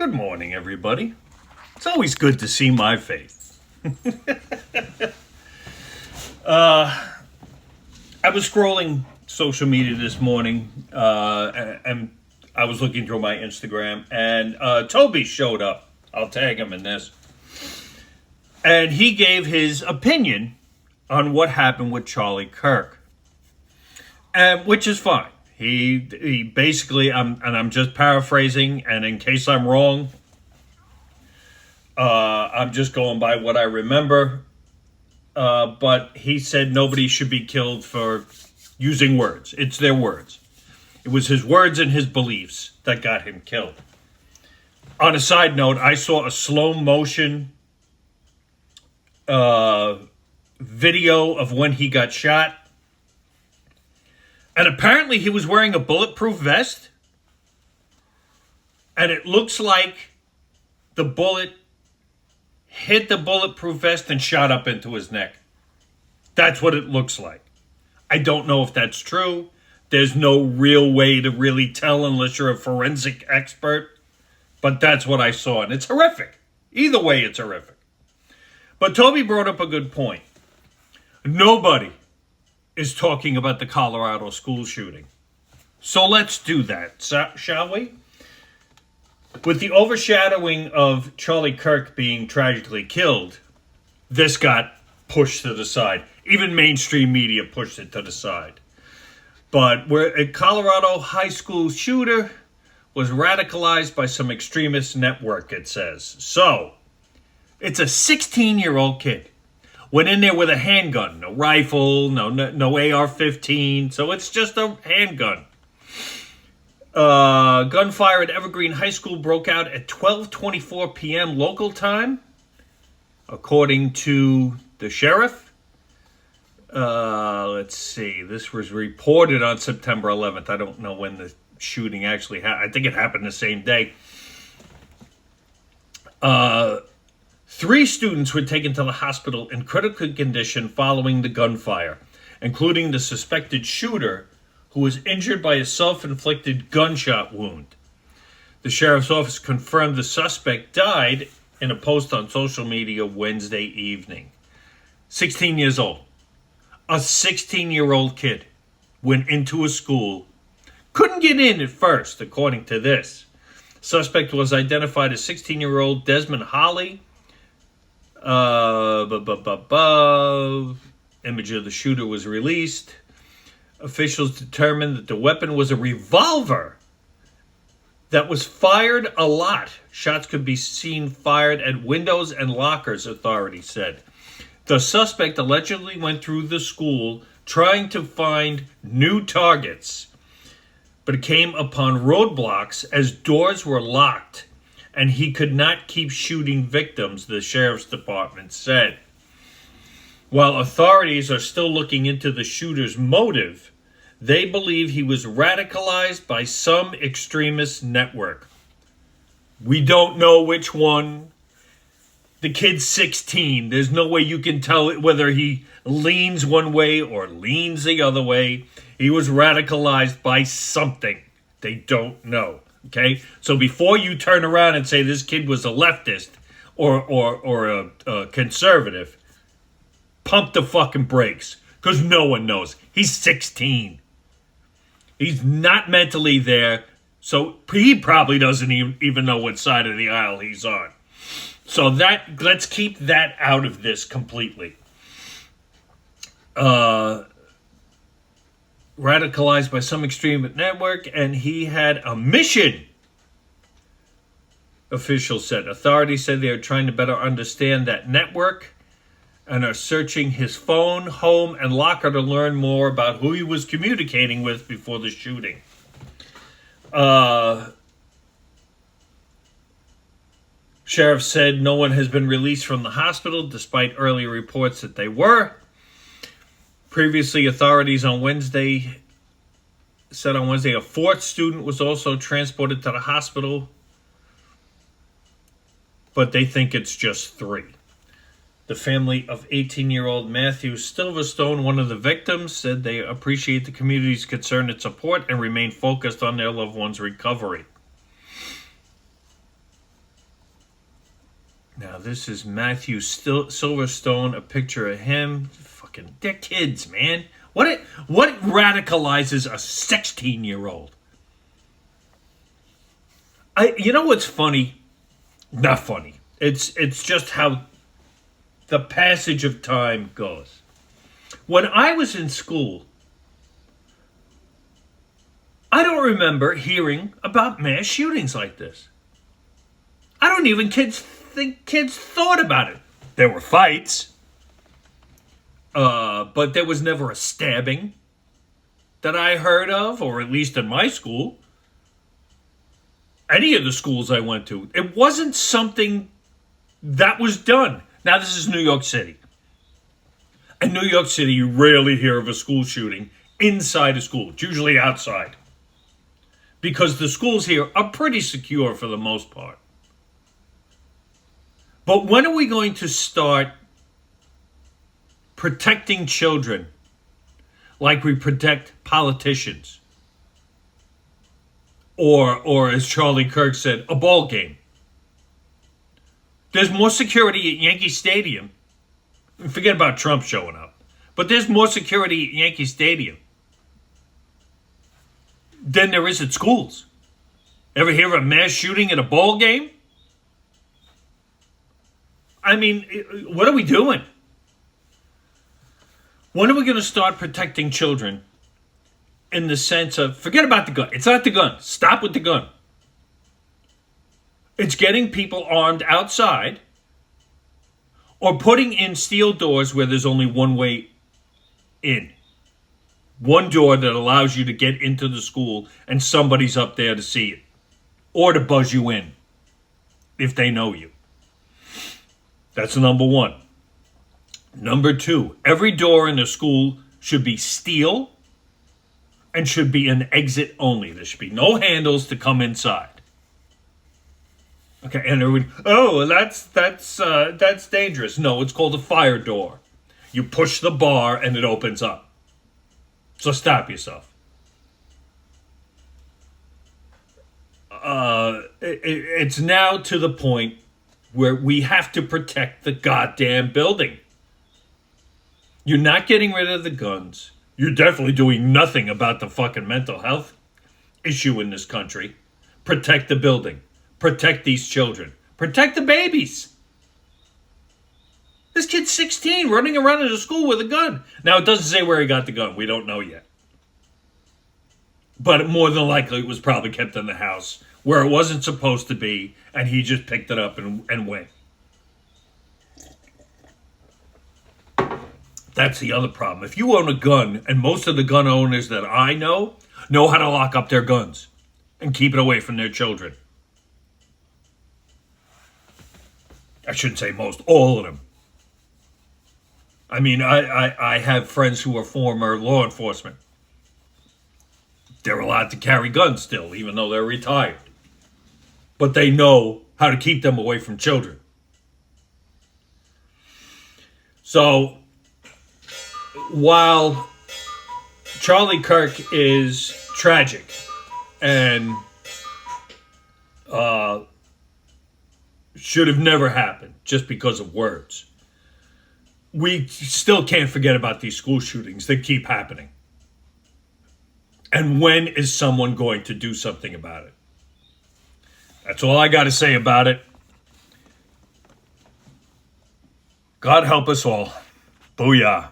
Good morning, everybody. It's always good to see my face. I was scrolling social media this morning, and I was looking through my Instagram, and Toby showed up. I'll tag him in this. And he gave his opinion on what happened with Charlie Kirk, which is fine. He basically, I'm just paraphrasing, and in case I'm wrong, I'm just going by what I remember. But he said nobody should be killed for using words. It's their words. It was his words and his beliefs that got him killed. On a side note, I saw a slow motion video of when he got shot. And apparently he was wearing a bulletproof vest. And it looks like the bullet hit the bulletproof vest and shot up into his neck. That's what it looks like. I don't know if that's true. There's no real way to really tell unless you're a forensic expert. But that's what I saw. And it's horrific. Either way, it's horrific. But Toby brought up a good point. Nobody is talking about the Colorado school shooting. So let's do that, shall we? With the overshadowing of Charlie Kirk being tragically killed, this got pushed to the side. Even mainstream media pushed it to the side. But a Colorado high school shooter was radicalized by some extremist network, it says. So, it's a 16-year-old kid. Went in there with a handgun, no rifle, no AR-15, so it's just a handgun. Gunfire at Evergreen High School broke out at 12:24 p.m. local time, according to the sheriff. Let's see, this was reported on September 11th. I don't know when the shooting actually happened. I think it happened the same day. 3 students were taken to the hospital in critical condition following the gunfire, including the suspected shooter, who was injured by a self-inflicted gunshot wound. The sheriff's office confirmed the suspect died in a post on social media Wednesday evening. 16 years old. A 16-year-old kid went into a school. Couldn't get in at first, according to this. Suspect was identified as 16-year-old Desmond Holly. Image of the shooter was released. Officials determined that the weapon was a revolver that was fired a lot. Shots could be seen fired at windows and lockers, authorities said. The suspect allegedly went through the school trying to find new targets, but came upon roadblocks as doors were locked and he could not keep shooting victims, the sheriff's department said. While authorities are still looking into the shooter's motive, they believe he was radicalized by some extremist network. We don't know which one. The kid's 16. There's no way you can tell whether he leans one way or leans the other way. He was radicalized by something. They don't know. Okay? So before you turn around and say this kid was a leftist or a conservative, pump the fucking brakes, because no one knows. He's 16. He's not mentally there, so he probably doesn't even know what side of the aisle he's on. So let's keep that out of this completely. Radicalized by some extreme network, and he had a mission, officials said. Authorities said they are trying to better understand that network and are searching his phone, home, and locker to learn more about who he was communicating with before the shooting. Sheriff said no one has been released from the hospital, despite earlier reports that they were. Previously, authorities said on Wednesday, a 4th student was also transported to the hospital, but they think it's just 3. The family of 18-year-old Matthew Silverstone, one of the victims, said they appreciate the community's concern and support and remain focused on their loved one's recovery. Now, this is Matthew Silverstone, a picture of him. Fucking, they're kids, man. What radicalizes a 16-year-old? You know what's funny? Not funny. It's just how the passage of time goes. When I was in school, I don't remember hearing about mass shootings like this. I don't even think kids thought about it. There were fights, but there was never a stabbing that I heard of, or at least in my school. Any of the schools I went to, it wasn't something that was done. Now, this is New York City. In New York City, you rarely hear of a school shooting inside a school. It's usually outside. Because the schools here are pretty secure for the most part. But when are we going to start protecting children like we protect politicians? Or as Charlie Kirk said, a ball game. There's more security at Yankee Stadium. Forget about Trump showing up. But there's more security at Yankee Stadium than there is at schools. Ever hear of a mass shooting at a ball game? I mean, what are we doing? When are we going to start protecting children in the sense of, forget about the gun. It's not the gun. Stop with the gun. It's getting people armed outside or putting in steel doors where there's only one way in. One door that allows you to get into the school and somebody's up there to see it or to buzz you in if they know you. That's number one. Number two, every door in the school should be steel and should be an exit only. There should be no handles to come inside. Okay, and that's dangerous. No, it's called a fire door. You push the bar and it opens up. So stop yourself. It's now to the point where we have to protect the goddamn building. You're not getting rid of the guns. You're definitely doing nothing about the fucking mental health issue in this country. Protect the building. Protect these children. Protect the babies. This kid's 16 running around in a school with a gun. Now, it doesn't say where he got the gun. We don't know yet. But more than likely, it was probably kept in the house where it wasn't supposed to be, and he just picked it up and went. That's the other problem. If you own a gun, and most of the gun owners that I know how to lock up their guns and keep it away from their children. I shouldn't say most, all of them. I mean, I have friends who are former law enforcement. They're allowed to carry guns still, even though they're retired. But they know how to keep them away from children. So, while Charlie Kirk is tragic and should have never happened just because of words, we still can't forget about these school shootings that keep happening. And when is someone going to do something about it? That's all I got to say about it. God help us all. Booyah.